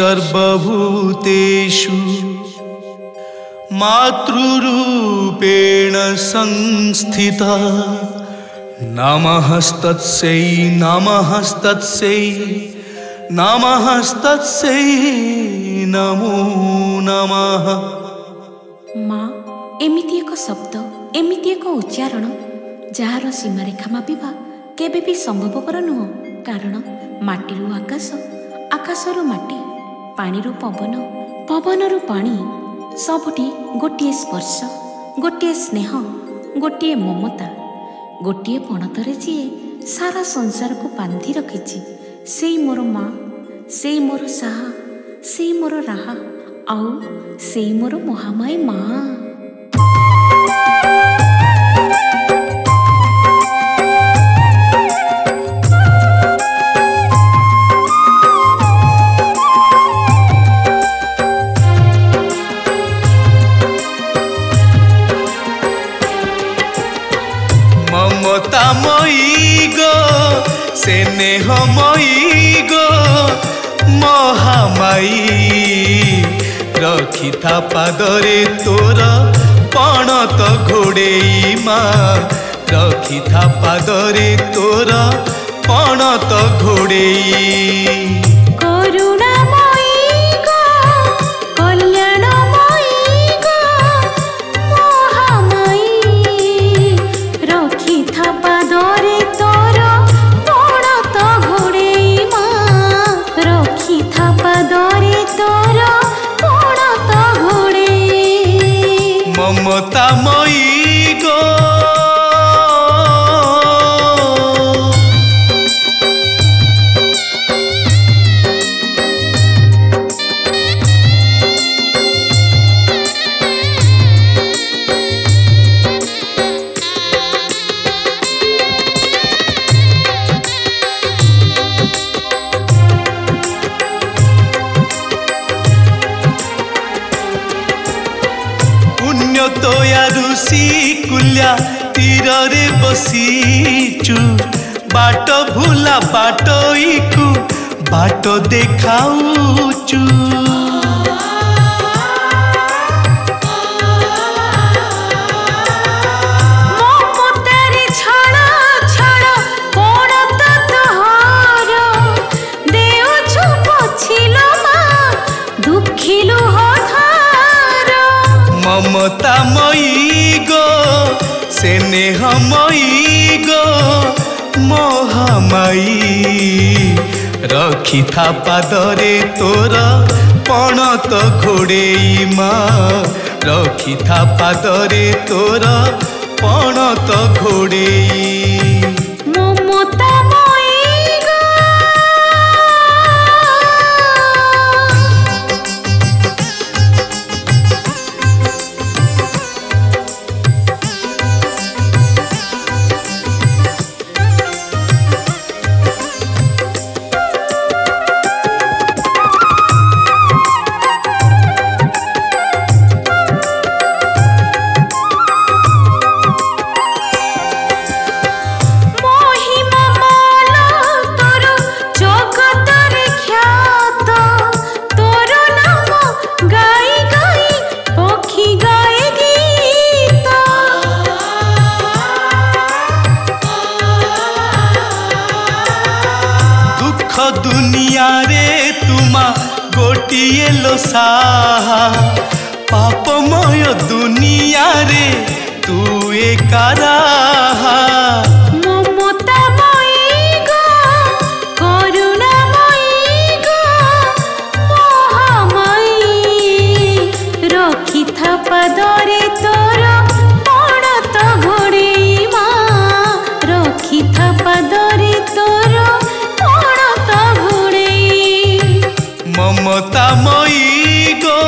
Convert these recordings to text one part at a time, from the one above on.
सर्वभूतेषु मातृरूपेण संस्थिता नमस्तस्यै नमस्तस्यै नमस्तस्यै नमो नमः। माँ एमिति एक शब्द एमिति एक उच्चारण जार सीमारेखा मापिबा केबे भी संभवपर नुह। कारण माटीरू आकाश आकाशरू माटी पानीरू पवन पवनरू पानी सबुठी गोटिए स्पर्श गोटिए स्नेह गोटिए ममता गोटिए पणतरे जीए सारा संसार को बांधि रखिछि से मोर माँ से मोर साहा से मोर राहा आउ से मोर महामाई माँ। ममतामयी गो स्नेहमयी गो महामाई रखी था पादरे तोर पणत घोड़ेई माँ रखी था पादरे तोर पणत घोड़ेई। ममतामयी गो तोया ऋषि कुल्या तीर रे बसीचु बाट भूला बाटईकु बाट देखाऊचु। ममतामयी गो स्नेहमयी गो महामाई रखी था पादरे तोर पणत घोड़ेई माँ रखी था पादरे तोर पणत घोड़ेई। दुनिया रे तुमा गोटिए लो साहा पापमय दुनिया रे तू एका राहा। ममतामयी गो करुणामयी गो महामाई रखी था पादरे तोर पणत घोड़ेई माँ रखी था पादरे तोर ममतामयी गो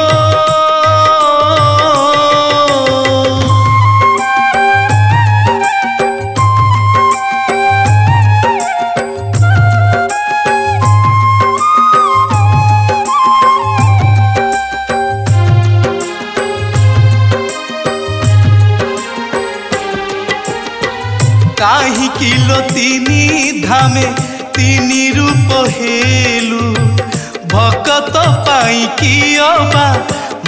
काहि किलो तीनी धामे तीनी रूप हेलु भकत पाई कि अबा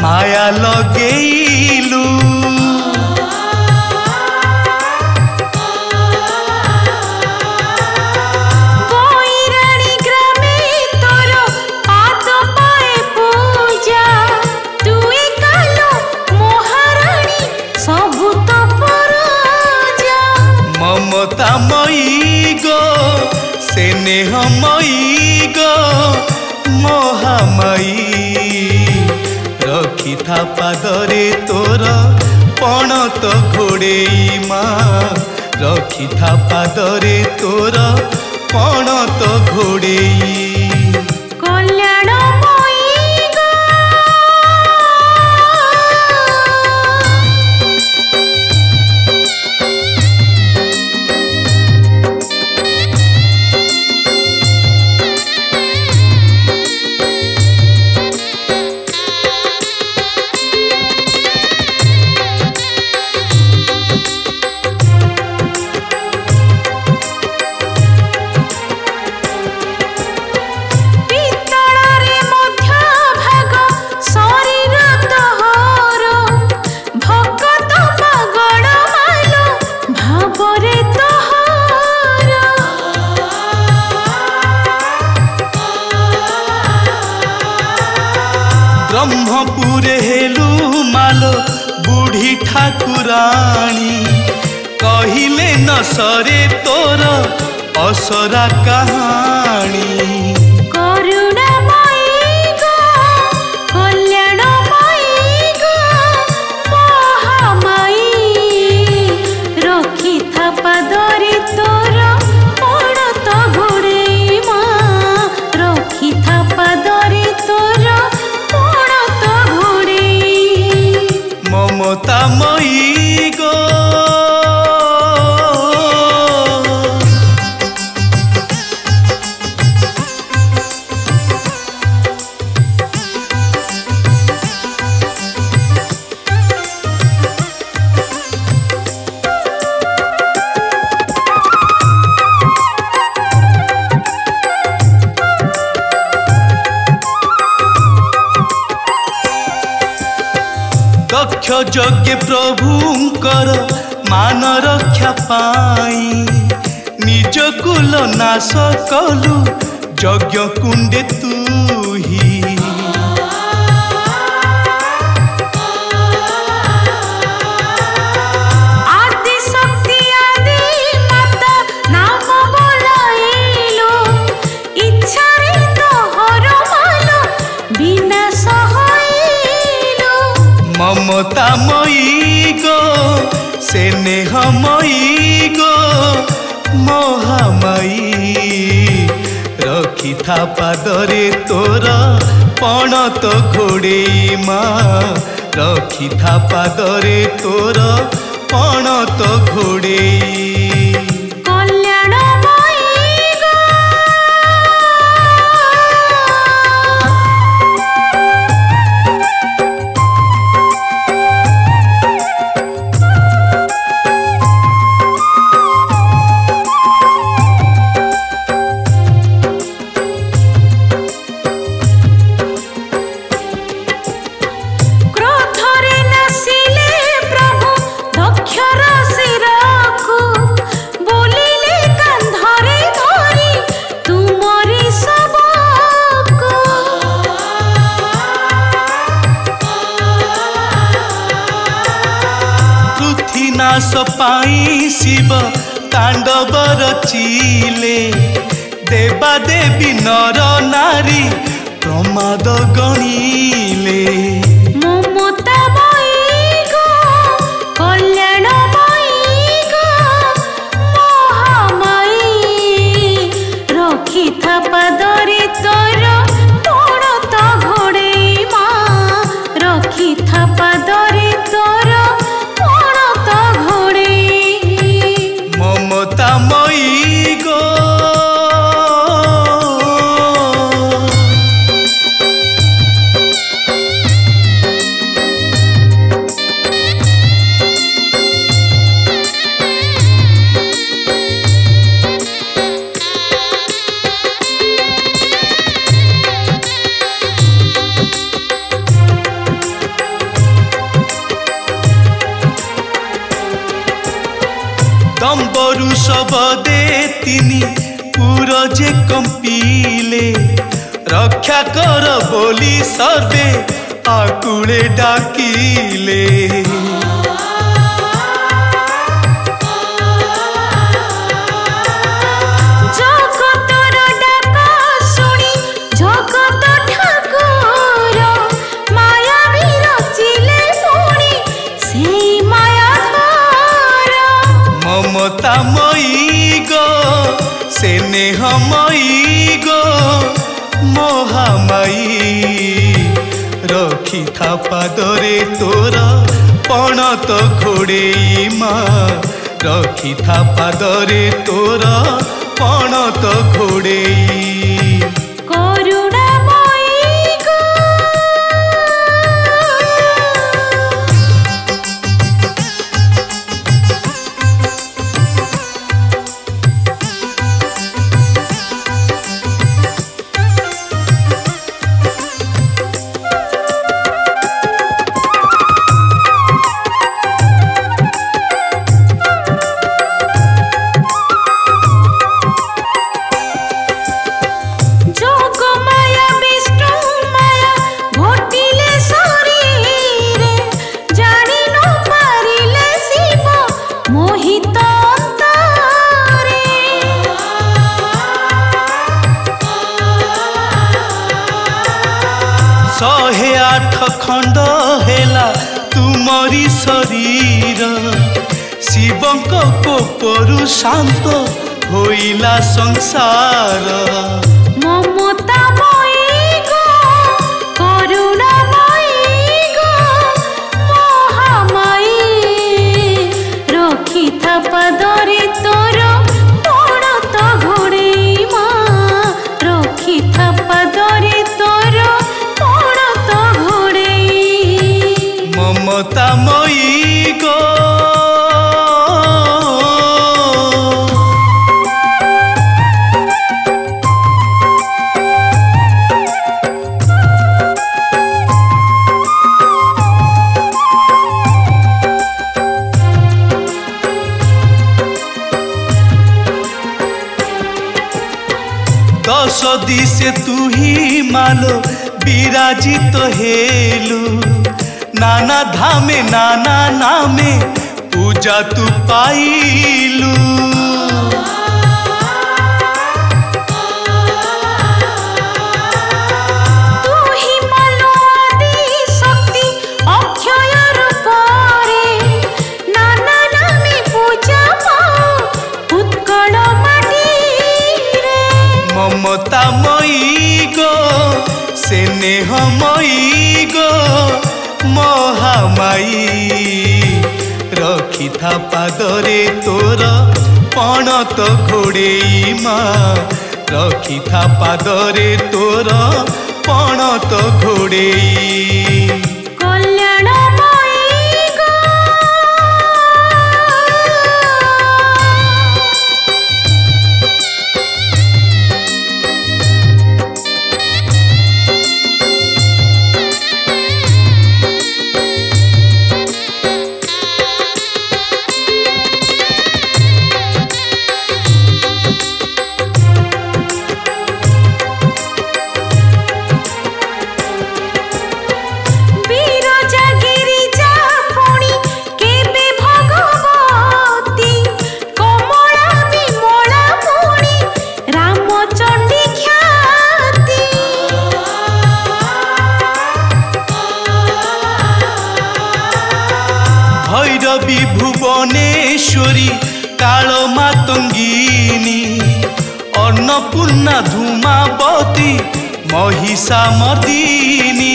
माया लगेलु ममतामयी गो स्नेहमयी गो महामयी रखी था पादरे तोर पणत घोड़ेई माँ रखी था पादरे तोर पणत घोड़ेई ब्रह्मपुरे हेलु मालो बुढ़ी ठाकुराणी कहिले न सरे तोर असरा कहानी ममतामयी गो दक्ष यज्ञ प्रभुंकर मान रक्षा पाई निज कुल नाश कलु यज्ञ कुंडे तुही आदि शक्ति आदि माता नाम बोलाइलो इच्छा रे तोहर मालो विनाश ममतामयी गो स्नेहमयी गो महामयी रखी था पादरे तोर पणत घोड़ेई माँ रखी था पादरे तोर पणत घोड़ेई नाश पाई शिव तांडव रचिले देवा देवी नर नारी प्रमाद गणिले ममतामयी गो परुष बदे तिनी पुरजे कंपीले रक्षा कर बोली सर्वे आकुले डाकिले ममतामयी गो स्नेहमयी गो महामायी रखी था पादरे तोर पणत घोड़ेई माँ रखी था पादरे तोर पणत घोड़ेई शहे आठ खंड हेला तुमरी शरीर शिवंक कोपरु शांत होइला संसार ममतामयी गो करुणामयी गो महामायी रखी था पादरे तोर पणत घोड़ेई माँ रखी था पादरे तोर ममतामयी गो दश दिशे तू ही मालो विराजित हेलु नाना धामे नाना नामे पूजा तू पाइलु तू ही मालो आदि शक्ति अक्षय रूपरे नाना नामे पूजा पाओ उत्कल माटी रे ममतामयी गो स्नेहमयी गो महामायी रखी था पादरे तोर पणत घोड़ेई माँ रखी था पादरे तोर पणत घोड़ेई भैरवी भुवनेश्वरी कालो मातंगिनी अन्नपूर्णा धूमावती महिषा मर्दिनी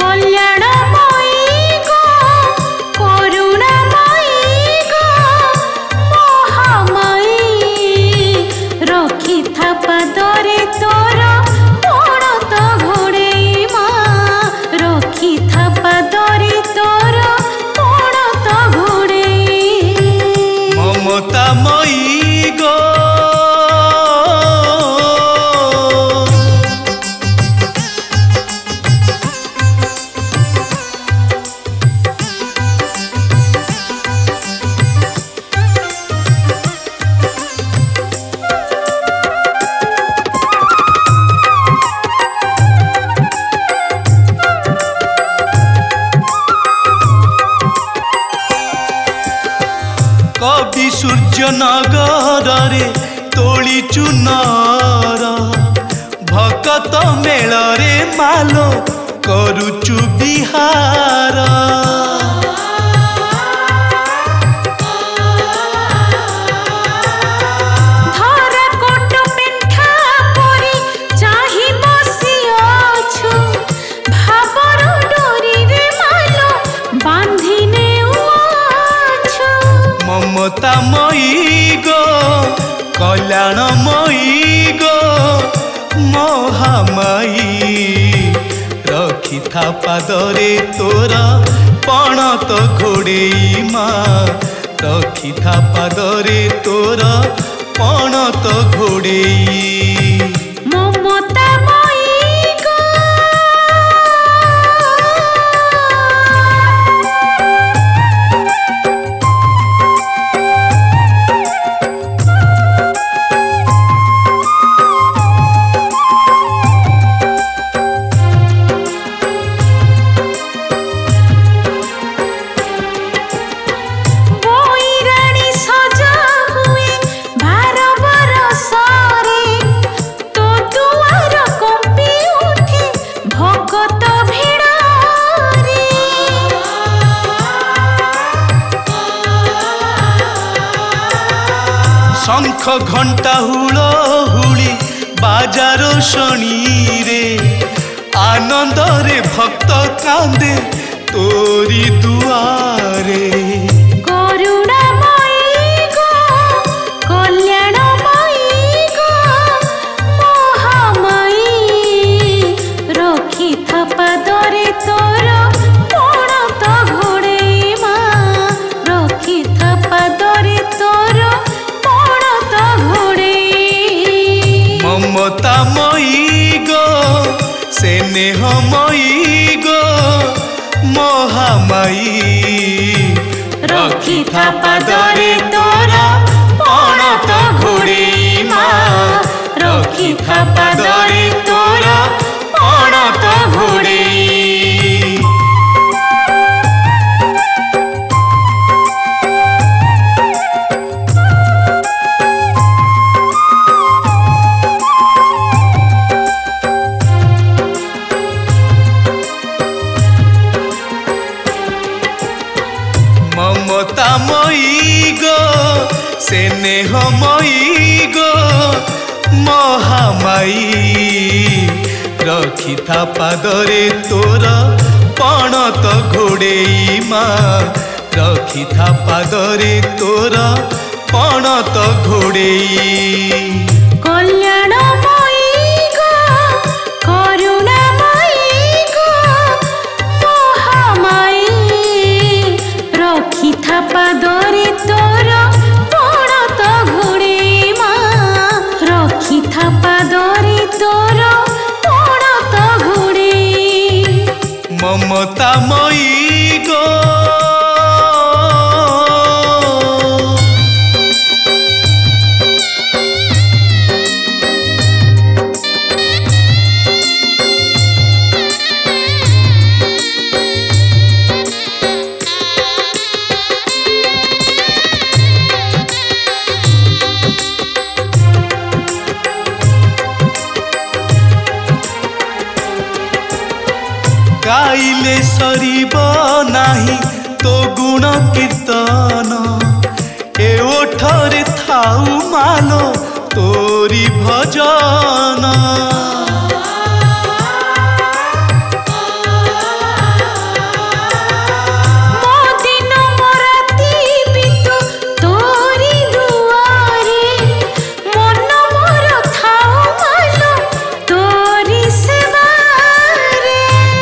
कल्याणमयी गो करुणामयी गो महामायी रखी था पादरे तोर पणत घोड़ेई माँ रखी था पादरे तोर पणत घोड़ेई ममतामयी गो सूर्यनगर रे तोली चुनर भकत मेल रे मालो करुचु बिहार। ममतामयी गो कल्याणमयी गो महामाई रखिथा पादरे तोर पणत घोड़ेई माँ रखिथा पादरे तोर पणत घोड़ेई। शंख घंटा हुलहुली बाजार शनी रे आनंद रे भक्त कांदे तोरी दुआरे। करुणामयी गो कल्याणमयी गो महामाई रखिथा पादरे तोर पणत घोड़ेई माँ रखिथा पादरे तोर ममतामयी गो स्नेहमयी गो महामाई रखिथा पादरे तोर पणत घोड़ेई माँ रखिथा पादरे तोर पणत घोड़ेई। ममतामयी गो स्नेहमयी गो महामाई रखिथा पादरे तोर पणत घोड़ेई माँ रखिथा पादरे तोर पणत घोड़ेई। कल्याणमयी गो करुणामयी गो महामाई रखिथा पादरे तोर पणत घोड़ेई माँ रखिथा पादरे तोर पणत घोड़ेई। ममतामयी गो गाइले सरीब नाही तो गुण कीर्तन ए ओठरे थाऊ मालो तोरी भजन।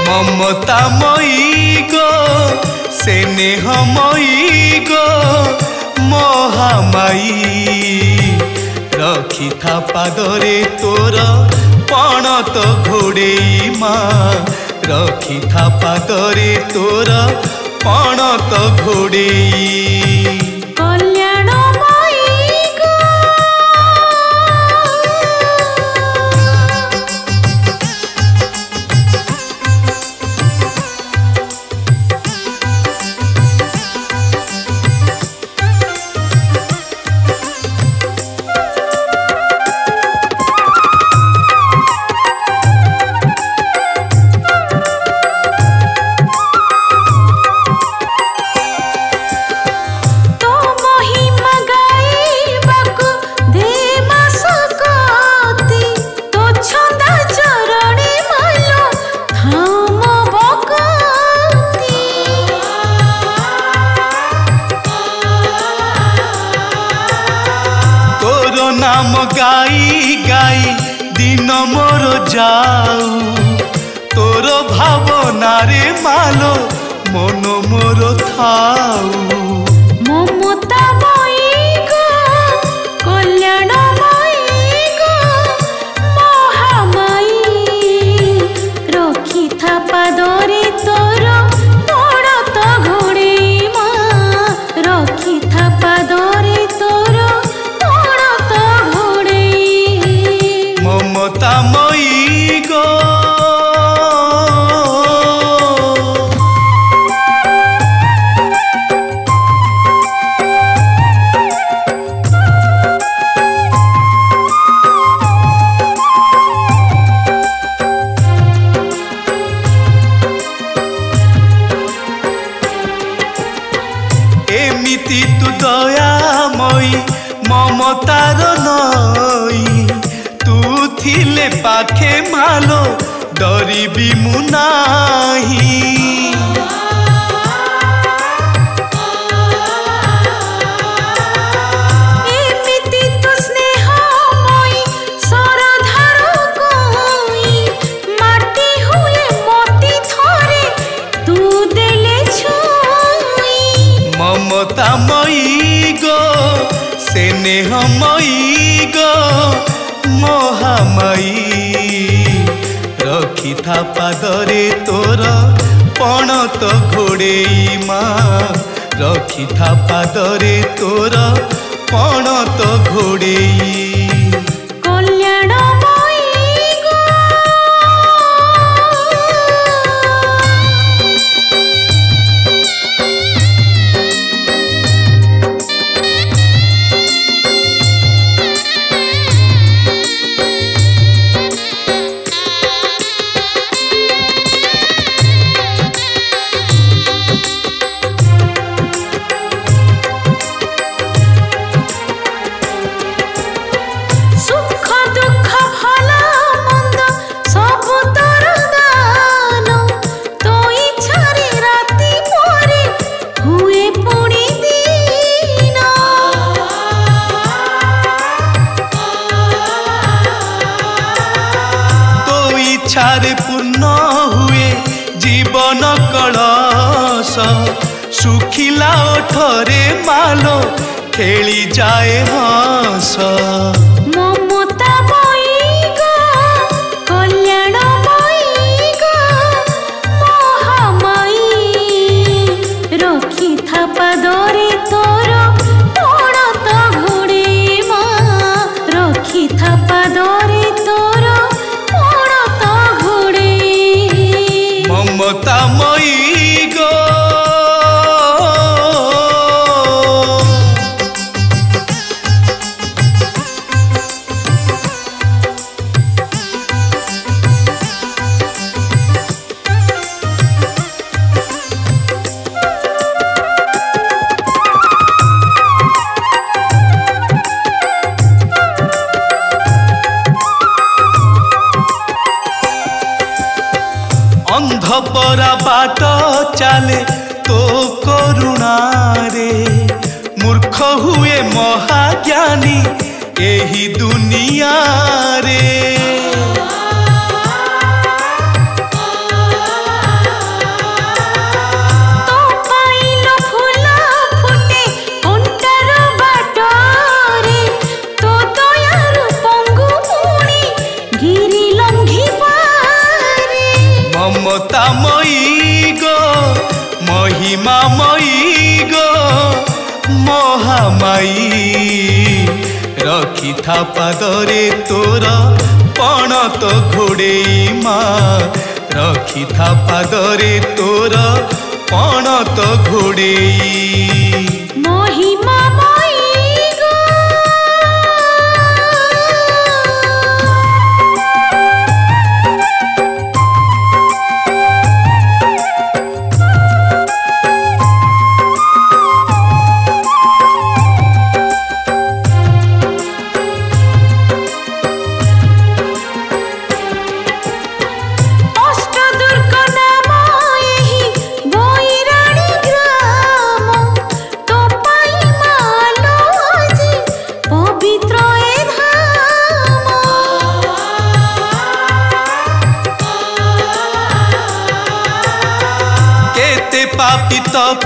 ममतामयी गो स्नेहमयी गो महामाई रखिथा पादरे तोर पणत घोड़ेई माँ रखिथा पादरे तोर पणत घोड़ेई। नाम गाई गाई दिन मोर जाऊ तोर भावना रे मालो मन मोर थाऊ ममता मई गो कल्याण मई गो महामाई रखी था पादरे तोर पड़त घोड़े माँ रखी था पादरे तोर पड़त घोड़े ममता मई गो एमिति तू दयामयी ममतार नई तू थिले पाखे मालो डरिबी मु नाही एमिति तू स्नेहमयी सरधार कोई माटी हुए मोती थोरे तू देले छुई ममता मई गो स्नेहमयी गो महामयी रखी था पादरे तोर पणत घोड़ेई माँ रखी था पादरे तोर पणत घोड़ेई कल्याण मई गो सुख दुख भला मंद सब तोर दान तो इच्छारे राति परे हुए पुणी दिन तो इच्छारे पूर्ण हुए जीवन कलश सुखिला ओठरे मालो खेली जाए हंस ममता मई गो कल्याण मई गो महामाई रखी था पादरे तोर पड़त घोड़े माँ रखी था पादरे तोर पड़त घोड़े ममता मई गो अंधपरा बाट चाले तो करुणा रे मूर्ख हुए महाज्ञानी एही दुनिया रे तो पाइलो फूला फुटे अंतर बाटरे तो दयारु पंगु मुनि गिरी लंघी पारे ममता मई गो महिमा मई गो महामाई रखी था पादरे तोर पणत घोड़ेई माँ रखी था पादरे तोर पणत घोड़ेई महिमा मई गो अष्टदुर्ग नाम एही बैराणी ग्राम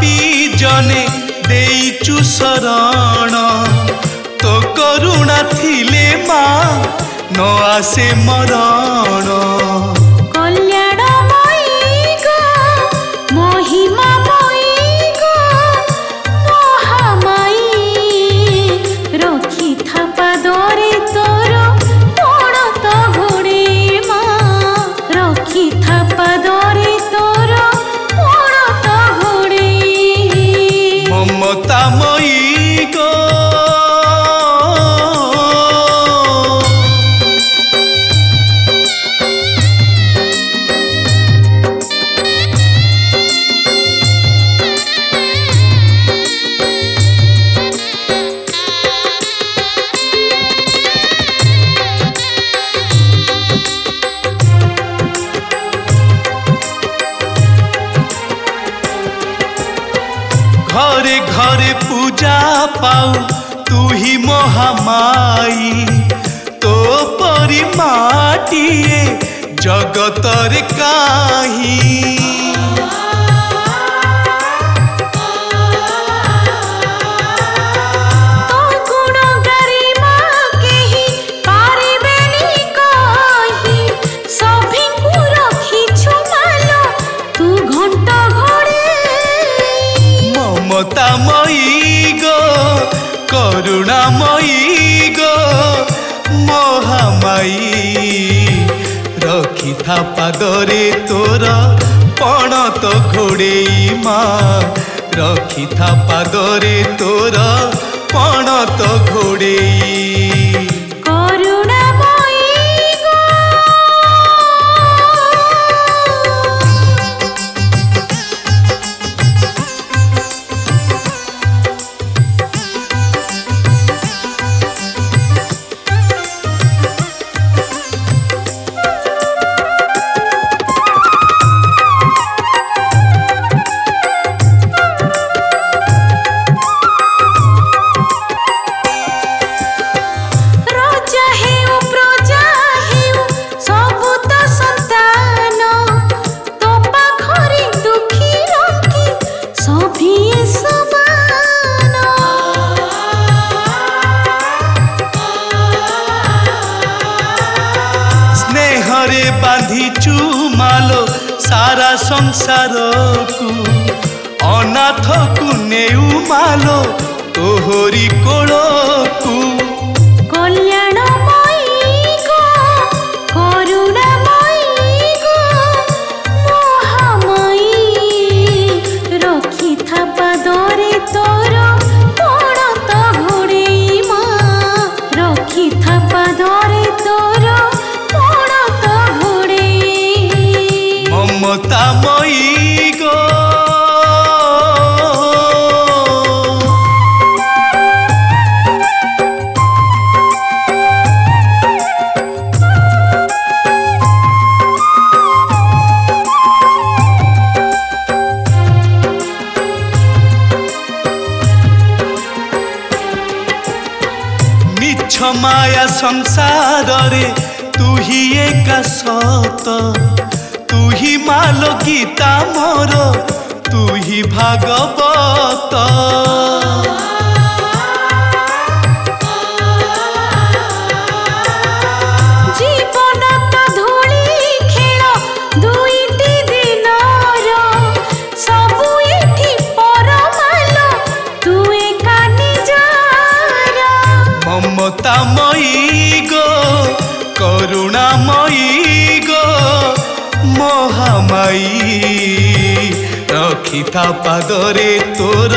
भी जने देइचु शरण तो करुणा थिले माँ न आसे मरण कल्याणमयी गो महिमामयी गो महामायी रखी था पादरे तोर पणत घोड़े माँ रखी था पादरे तोर पणत घोड़े ममतामयी गो घरे घरे पूजा पाऊ तू ही महामाई तो परी माटिए जगतर काही तो गुण गरिमा केही पारिबेनी कही सभिଙ୍କୁ रखिछु मालो तू घंट घोड़े ममतामयी गो करुणामयी गो महामाई रखी था पादरे तोर पणत घोड़ेई माँ रखी था पादरे तोर पणत घोड़ेई करुणामयी गो राजा हेउ प्रजा हेउ सबु तो संतान तो पाखरे दुखी रंकी सभिए समान स्नेहरे बांधिचु मालो सारा संसार को अनाथ को नेउ मालो तोहरी कोल को कल्याणमयी गो करुणामयी गो महामायी रखी था पादरे तोर पणत घोड़ेई माँ रखी था पादरे तोर पणत घोड़े ममतामयी गो मिछ माया संसार रे तू ही एक सत तू ही मालो गीता मोर तू ही भागवत जीवन तो धूली खेल दुईटी दिनर सबु एठी परमालो तू एका निजार ममतामयी गो करुणामयी गो महामाई रखी था पादरे तोर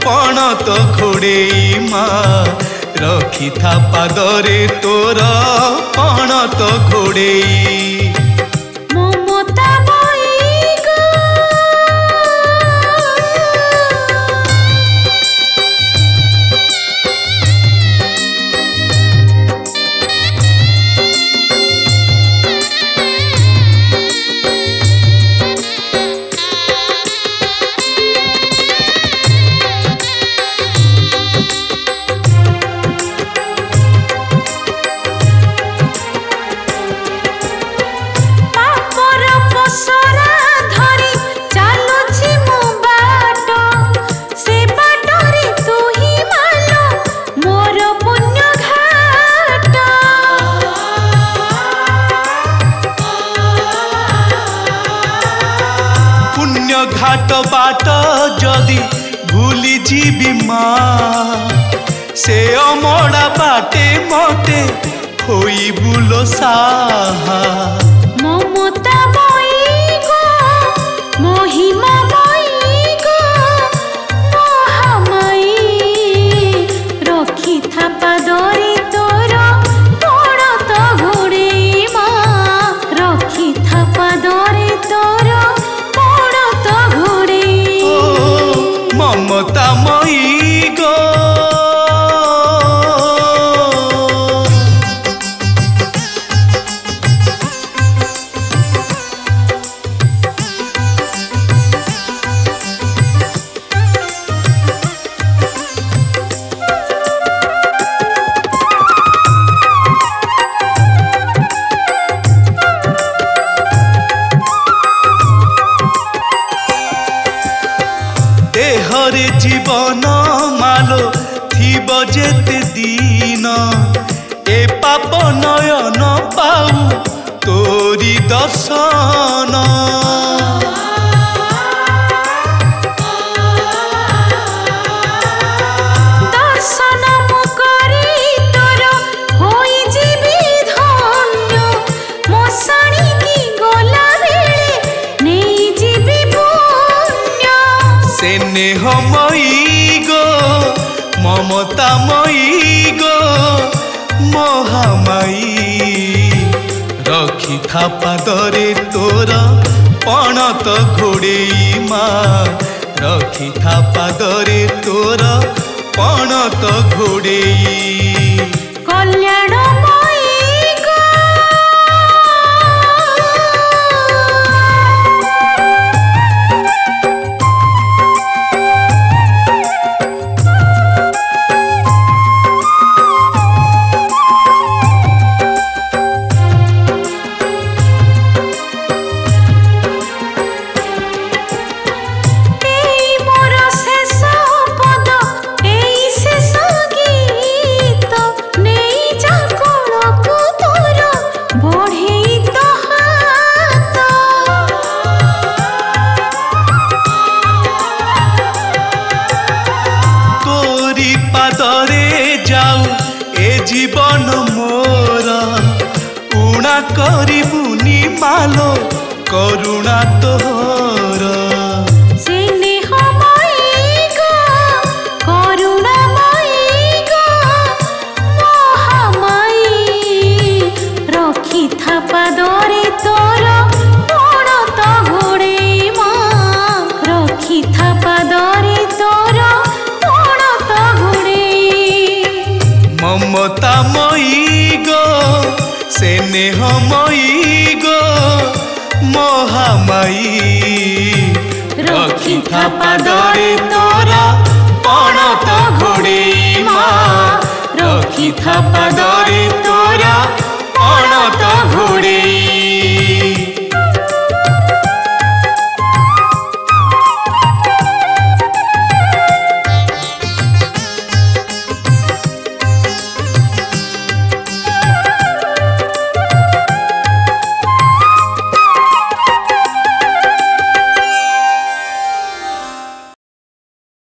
पणत घोड़ेई माँ रखी था पादरे तोर पणत घोड़ेई ममतामयी गो भूली जीवी माँ से अमड़ा बाटे मते होई बुलो साहा ममता मई गो महिमा मई गो महामयी रखी था पादरे तोर पड़त घोड़े माँ रखी था पादरे तोर पड़त घोड़े ममता मई गो देहरे जीवन मालो थीब जेते दिन ए पाप नयन पाऊ तोरी दर्शन दर्शन मु करी तोर होई जीवी धन्य मोसाणी की गोला बेले नेई जीवी पुण्य स्नेहमयी गो ममतामयी गो महामायी रखी था पादरे तोर पणत घोड़ेई माँ रखी था पादरे तोर पणत घोड़ेई कल्याण मई गो जीवन मोर उणा करिबुनी मालो करुणा तोर स्नेहमयी गो करुणामयी गो महामयी रखी था पादरे तोर पड़त घोड़े माँ रखी था पादरे तोर पड़त घोड़े ममतामयी गो स्नेहमयी गो महामायी रखी था पादरे तोरा पणत घोड़ेई माँ रखी था पादरे